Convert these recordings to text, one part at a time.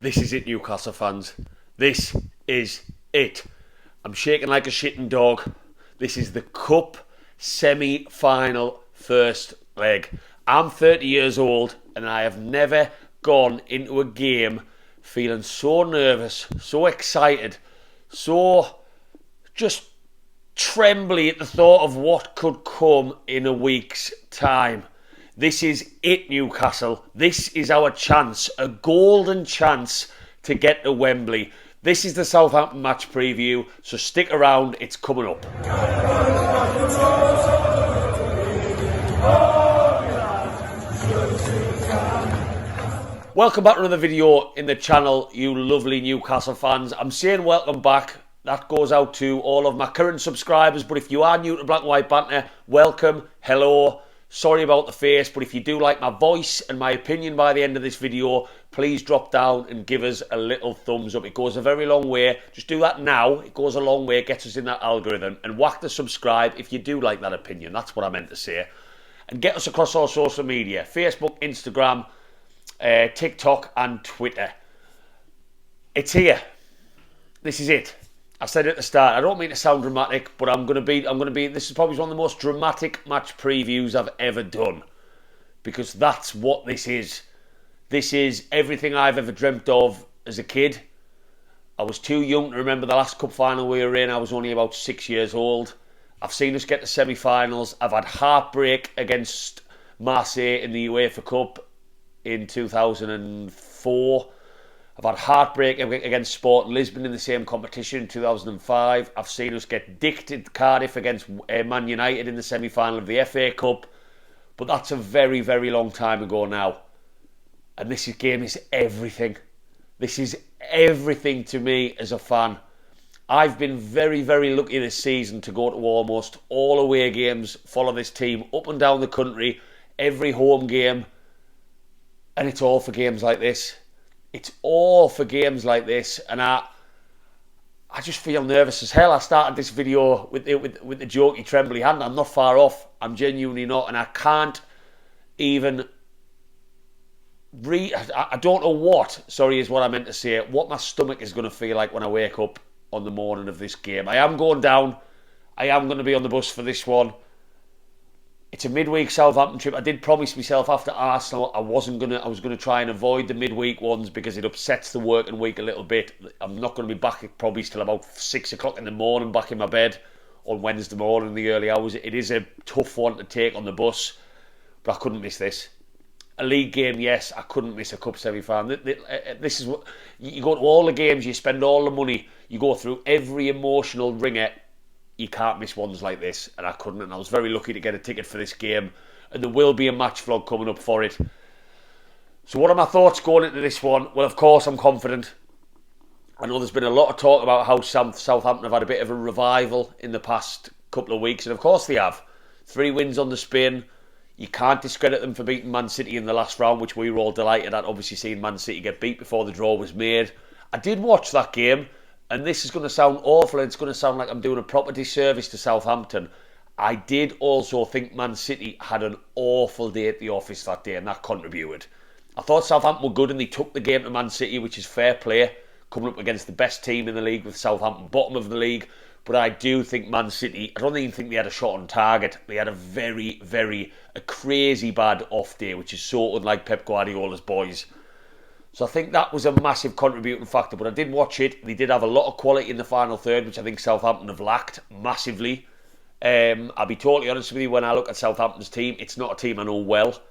This is it, Newcastle fans. This is it. I'm shaking like a shitting dog. This is the Cup semi-final first leg. I'm 30 years old and I have never gone into a game feeling so nervous, so excited, so just trembly at the thought of what could come in a week's time. This is it, Newcastle. This is our chance, a golden chance to get to Wembley. This is the Southampton match preview, so stick around, it's coming up. Welcome back to another video in the channel, you lovely Newcastle fans. I'm saying welcome back. That goes out to all of my current subscribers, but if you are new to Black and White Banter, welcome, hello. Sorry about the face, but if you do like my voice and my opinion by the end of this video, please drop down and give us a little thumbs up. It goes a very long way. Just do that now. It goes a long way. It gets us in that algorithm. And whack the subscribe if you do like that opinion. That's what I meant to say. And get us across all social media. Facebook, Instagram, TikTok and Twitter. It's here. This is it. I said at the start, I don't mean to sound dramatic, but I'm gonna be this is probably one of the most dramatic match previews I've ever done. Because that's what this is. This is everything I've ever dreamt of as a kid. I was too young to remember the last cup final we were in. I was only about 6 years old. I've seen us get to semi-finals. I've had heartbreak against Marseille in the UEFA Cup in 2004. I've had heartbreak against Sporting Lisbon in the same competition in 2005. I've seen us get dicked at Cardiff against Man United in the semi-final of the FA Cup. But that's a very, very long time ago now. And this game is everything. This is everything to me as a fan. I've been very, very lucky this season to go to almost all away games, follow this team up and down the country, every home game. And it's all for games like this. It's all for games like this, and I just feel nervous as hell. I started this video with the jokey, trembly hand. I'm not far off. I'm genuinely not, and I can't even I don't know what, sorry is what I meant to say, what my stomach is going to feel like when I wake up on the morning of this game. I am going down. I am going to be on the bus for this one. It's a midweek Southampton trip. I did promise myself after Arsenal I was going to try and avoid the midweek ones because it upsets the working week a little bit. I'm not going to be back probably till about 6 o'clock in the morning back in my bed on Wednesday morning in the early hours. It is a tough one to take on the bus, but I couldn't miss this. A league game, yes, I couldn't miss a cup semi-final. This is what you go to all the games, you spend all the money, you go through every emotional ringer. You can't miss ones like this, and I couldn't, and I was very lucky to get a ticket for this game, and there will be a match vlog coming up for it. So what are my thoughts going into this one? Well, of course, I'm confident. I know there's been a lot of talk about how Southampton have had a bit of a revival in the past couple of weeks, and of course they have. 3 wins on the spin. You can't discredit them for beating Man City in the last round, which we were all delighted at, obviously seeing Man City get beat before the draw was made. I did watch that game. And this is going to sound awful, and it's going to sound like I'm doing a proper disservice to Southampton. I did also think Man City had an awful day at the office that day, and that contributed. I thought Southampton were good, and they took the game to Man City, which is fair play, coming up against the best team in the league with Southampton bottom of the league. But I do think Man City, I don't even think they had a shot on target. They had a crazy bad off day, which is so unlike Pep Guardiola's boys. So I think that was a massive contributing factor, but I did watch it. They did have a lot of quality in the final third, which I think Southampton have lacked massively. I'll be totally honest with you, when I look at Southampton's team, it's not a team I know well,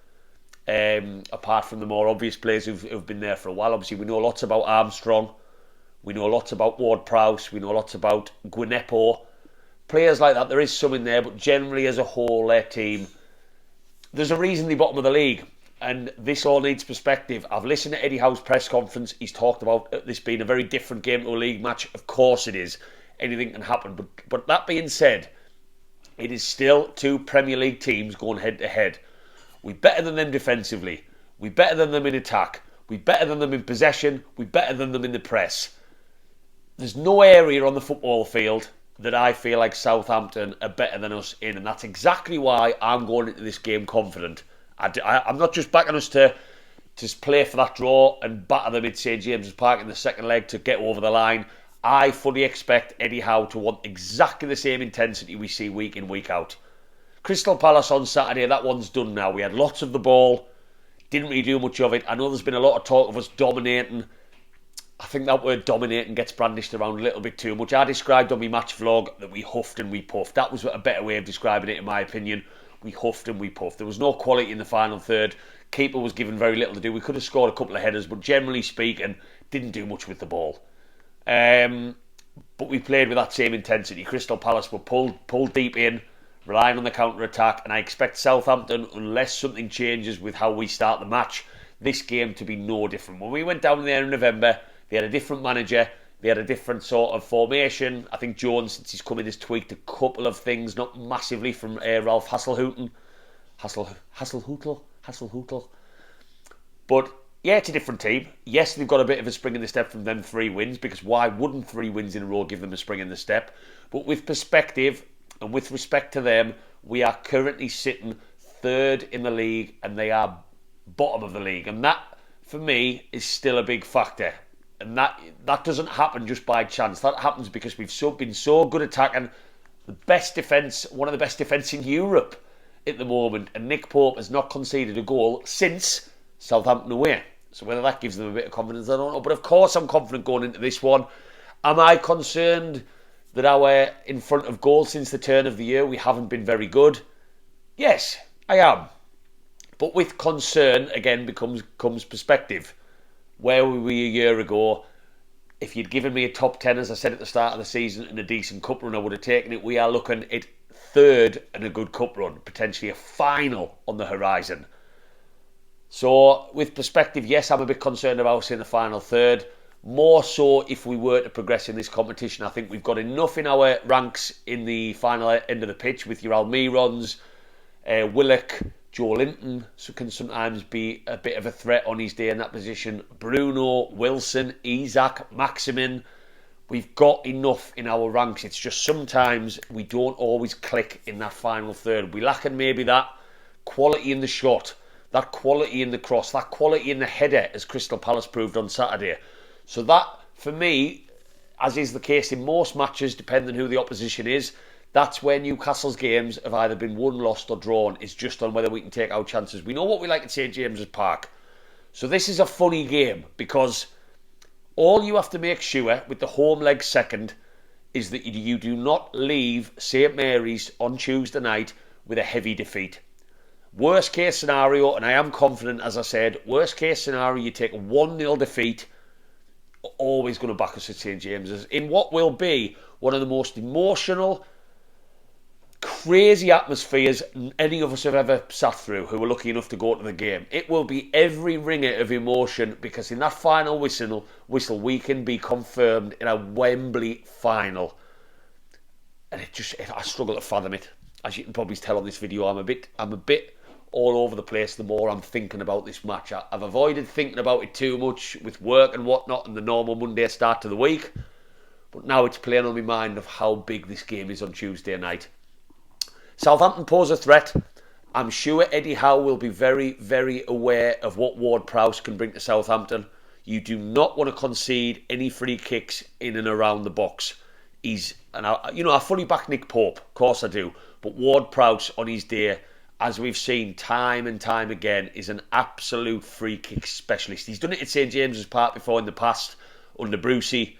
apart from the more obvious players who've been there for a while. Obviously, we know lots about Armstrong, we know lots about Ward-Prowse, we know lots about Gwinepo. Players like that, there is some in there, but generally as a whole, their team, there's a reason they're bottom of the league. And this all needs perspective. I've listened to Eddie Howe's press conference. He's talked about this being a very different game to a league match. Of course it is. Anything can happen. But that being said, it is still 2 Premier League teams going head to head. We're better than them defensively. We're better than them in attack. We're better than them in possession. We're better than them in the press. There's no area on the football field that I feel like Southampton are better than us in. And that's exactly why I'm going into this game confident. I'm not just backing us to to play for that draw and batter them at St James's Park in the second leg to get over the line. I fully expect Eddie Howe to want exactly the same intensity we see week in, week out. Crystal Palace on Saturday, that one's done now. We had lots of the ball, didn't really do much of it. I know there's been a lot of talk of us dominating. I think that word dominating gets brandished around a little bit too much. I described on my match vlog that we huffed and we puffed. That was a better way of describing it, in my opinion. We huffed and we puffed. There was no quality in the final third. Keeper was given very little to do. We could have scored a couple of headers, but generally speaking, didn't do much with the ball. But we played with that same intensity. Crystal Palace were pulled deep in, relying on the counter-attack, and I expect Southampton, unless something changes with how we start the match, this game to be no different. When we went down there in November, they had a different manager, they had a different sort of formation. I think Jones, since he's come in, has tweaked a couple of things, not massively, from Ralph Hasenhüttl. But yeah, it's a different team. Yes, they've got a bit of a spring in the step from them 3 wins, because why wouldn't 3 wins in a row give them a spring in the step? But with perspective and with respect to them, we are currently sitting 3rd in the league and they are bottom of the league. And that, for me, is still a big factor. And that doesn't happen just by chance. That happens because we've been so good attacking. The best defence, one of the best defence in Europe at the moment. And Nick Pope has not conceded a goal since Southampton away. So whether that gives them a bit of confidence, I don't know. But of course I'm confident going into this one. Am I concerned that our in front of goal since the turn of the year we haven't been very good? Yes, I am. But with concern, again, comes perspective. Where were we a year ago? If you'd given me a top 10, as I said at the start of the season, and a decent cup run, I would have taken it. We are looking at 3rd and a good cup run, potentially a final on the horizon. So, with perspective, yes, I'm a bit concerned about us in the final third. More so if we were to progress in this competition. I think we've got enough in our ranks in the final end of the pitch with your Almirons, Willock, Joe Linton, so can sometimes be a bit of a threat on his day in that position. Bruno, Wilson, Isak, Maximin. We've got enough in our ranks. It's just sometimes we don't always click in that final third. We lack maybe that quality in the shot, that quality in the cross, that quality in the header, as Crystal Palace proved on Saturday. So that, for me, as is the case in most matches, depending who the opposition is, that's where Newcastle's games have either been won, lost or drawn. It's just on whether we can take our chances. We know what we like at St James's Park. So this is a funny game because all you have to make sure with the home leg second is that you do not leave St Mary's on Tuesday night with a heavy defeat. Worst case scenario, and I am confident, as I said, worst case scenario, you take a 1-0 defeat, always going to back us at St James's in what will be one of the most emotional, crazy atmospheres any of us have ever sat through who were lucky enough to go to the game. It will be every ringer of emotion because in that final whistle we can be confirmed in a Wembley final. And I struggle to fathom it. As you can probably tell on this video, I'm a bit all over the place the more I'm thinking about this match. I've avoided thinking about it too much with work and whatnot and the normal Monday start to the week. But now it's playing on my mind of how big this game is on Tuesday night. Southampton pose a threat. I'm sure Eddie Howe will be very, very aware of what Ward-Prowse can bring to Southampton. You do not want to concede any free kicks in and around the box. I fully back Nick Pope, of course I do. But Ward-Prowse on his day, as we've seen time and time again, is an absolute free kick specialist. He's done it at St James's Park before in the past under Brucey,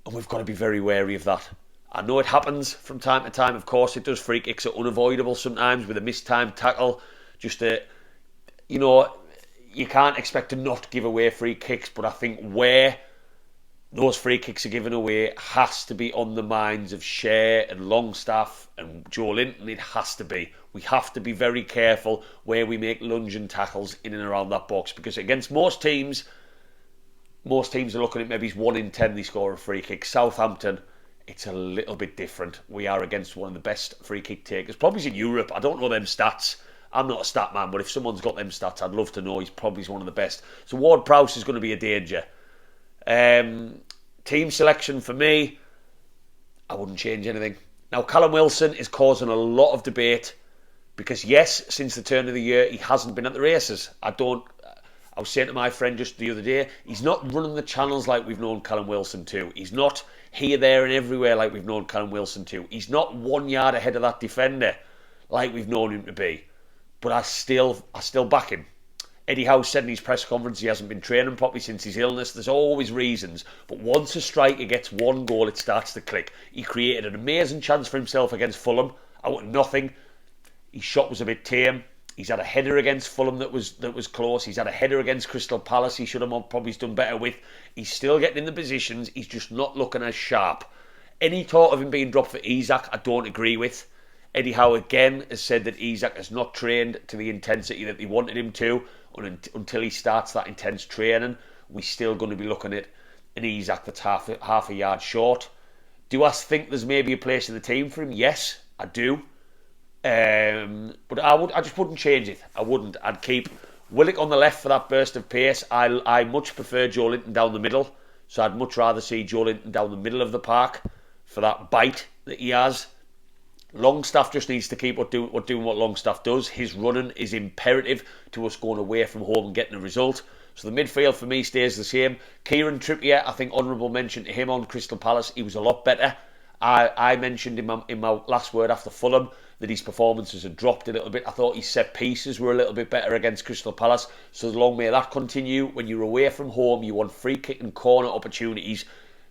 and we've got to be very wary of that. I know it happens from time to time, of course it does. Free kicks are unavoidable sometimes with a mistimed tackle. You can't expect to not give away free kicks, but I think where those free kicks are given away has to be on the minds of Shea and Longstaff and Joe Linton. It has to be. We have to be very careful where we make lunging tackles in and around that box, because against most teams are looking at maybe 1 in 10 they score a free kick. Southampton, it's a little bit different. We are against one of the best free kick takers, probably in Europe. I don't know them stats. I'm not a stat man, but if someone's got them stats, I'd love to know. He's probably one of the best. So Ward-Prowse is going to be a danger. Team selection for me, I wouldn't change anything. Now, Callum Wilson is causing a lot of debate because, yes, since the turn of the year, he hasn't been at the races. I I was saying to my friend just the other day, he's not running the channels like we've known Callum Wilson to. He's not here, there and everywhere like we've known Callum Wilson to. He's not 1 yard ahead of that defender like we've known him to be. But I still back him. Eddie Howe said in his press conference he hasn't been training properly since his illness. There's always reasons. But once a striker gets one goal, it starts to click. He created an amazing chance for himself against Fulham out of nothing. His shot was a bit tame. He's had a header against Fulham that was close. He's had a header against Crystal Palace he should have probably done better with. He's still getting in the positions. He's just not looking as sharp. Any thought of him being dropped for Isak, I don't agree with. Eddie Howe again has said that Isak has not trained to the intensity that they wanted him to until he starts that intense training. We're still going to be looking at an Isak that's half a yard short. Do I think there's maybe a place in the team for him? Yes, I do. But I just wouldn't change it. I wouldn't. I'd keep Willock on the left for that burst of pace. I much prefer Joe Linton down the middle. So I'd much rather see Joe Linton down the middle of the park for that bite that he has. Longstaff just needs to keep doing what Longstaff does. His running is imperative to us going away from home and getting a result. So the midfield for me stays the same. Kieran Trippier, I think honourable mention to him on Crystal Palace. He was a lot better. I mentioned in my last word after Fulham that his performances had dropped a little bit. I thought his set pieces were a little bit better against Crystal Palace. So long may that continue. When you're away from home, you want free kick and corner opportunities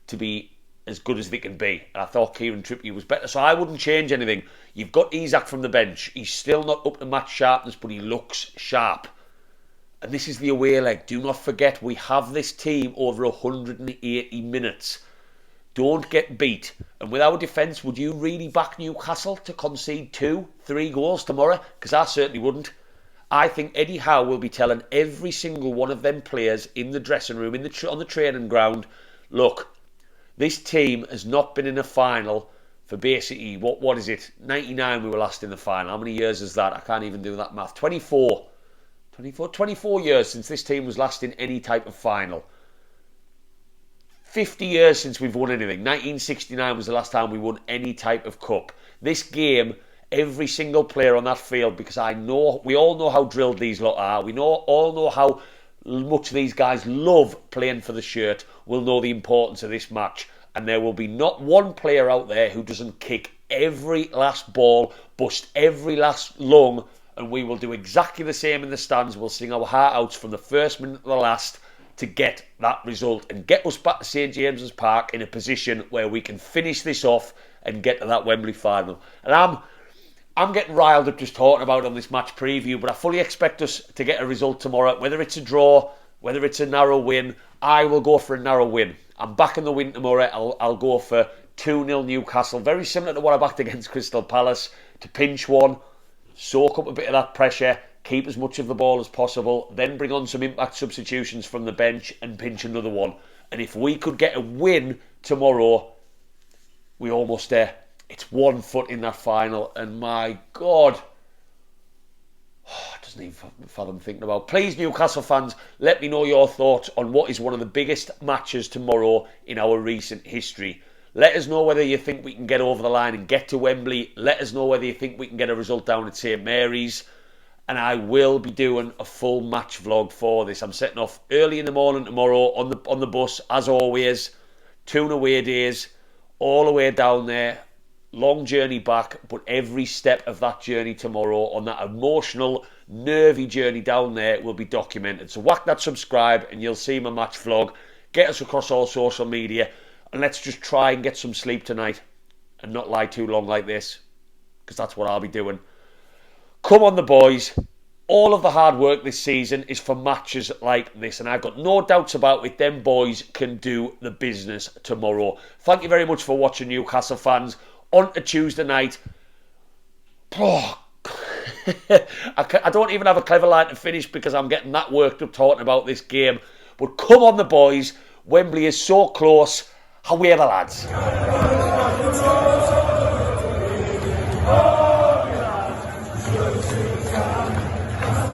to be as good as they can be. And I thought Kieran Trippier was better. So I wouldn't change anything. You've got Isak from the bench. He's still not up to match sharpness, but he looks sharp. And this is the away leg. Do not forget, we have this team over 180 minutes. Don't get beat. And with our defence, would you really back Newcastle to concede 2-3 goals tomorrow? Because I certainly wouldn't. I think Eddie Howe will be telling every single one of them players in the dressing room, on the training ground, look, this team has not been in a final for basically, what is it? 99 we were last in the final. How many years is that? I can't even do that math. 24 years since this team was last in any type of final. 50 years since we've won anything. 1969 was the last time we won any type of cup. This game, every single player on that field, because we all know how drilled these lot are. We all know how much these guys love playing for the shirt, will know the importance of this match. And there will be not one player out there who doesn't kick every last ball, bust every last lung, and we will do exactly the same in the stands. We'll sing our heart outs from the first minute to the last to get that result and get us back to St. James's Park in a position where we can finish this off and get to that Wembley final. And I'm getting riled up just talking about it on this match preview, but I fully expect us to get a result tomorrow. Whether it's a draw, whether it's a narrow win, I will go for a narrow win. I'm backing the win tomorrow. I'll go for 2-0 Newcastle. Very similar to what I backed against Crystal Palace, to pinch one, soak up a bit of that pressure, keep as much of the ball as possible, then bring on some impact substitutions from the bench and pinch another one. And if we could get a win tomorrow, we're almost there. It's 1 foot in that final, and my God, it doesn't even fathom thinking about. Please, Newcastle fans, let me know your thoughts on what is one of the biggest matches tomorrow in our recent history. Let us know whether you think we can get over the line and get to Wembley. Let us know whether you think we can get a result down at St. Mary's. And I will be doing a full match vlog for this. I'm setting off early in the morning tomorrow on the bus, as always. 2 away days, all the way down there. Long journey back, but every step of that journey tomorrow, on that emotional, nervy journey down there, will be documented. So whack that subscribe and you'll see my match vlog. Get us across all social media, and let's just try and get some sleep tonight and not lie too long like this, because that's what I'll be doing. Come on, the boys. All of the hard work this season is for matches like this, and I've got no doubts about it. Them boys can do the business tomorrow. Thank you very much for watching, Newcastle fans. On to Tuesday night. Oh, I don't even have a clever line to finish because I'm getting that worked up talking about this game. But come on, the boys. Wembley is so close. Away the lads.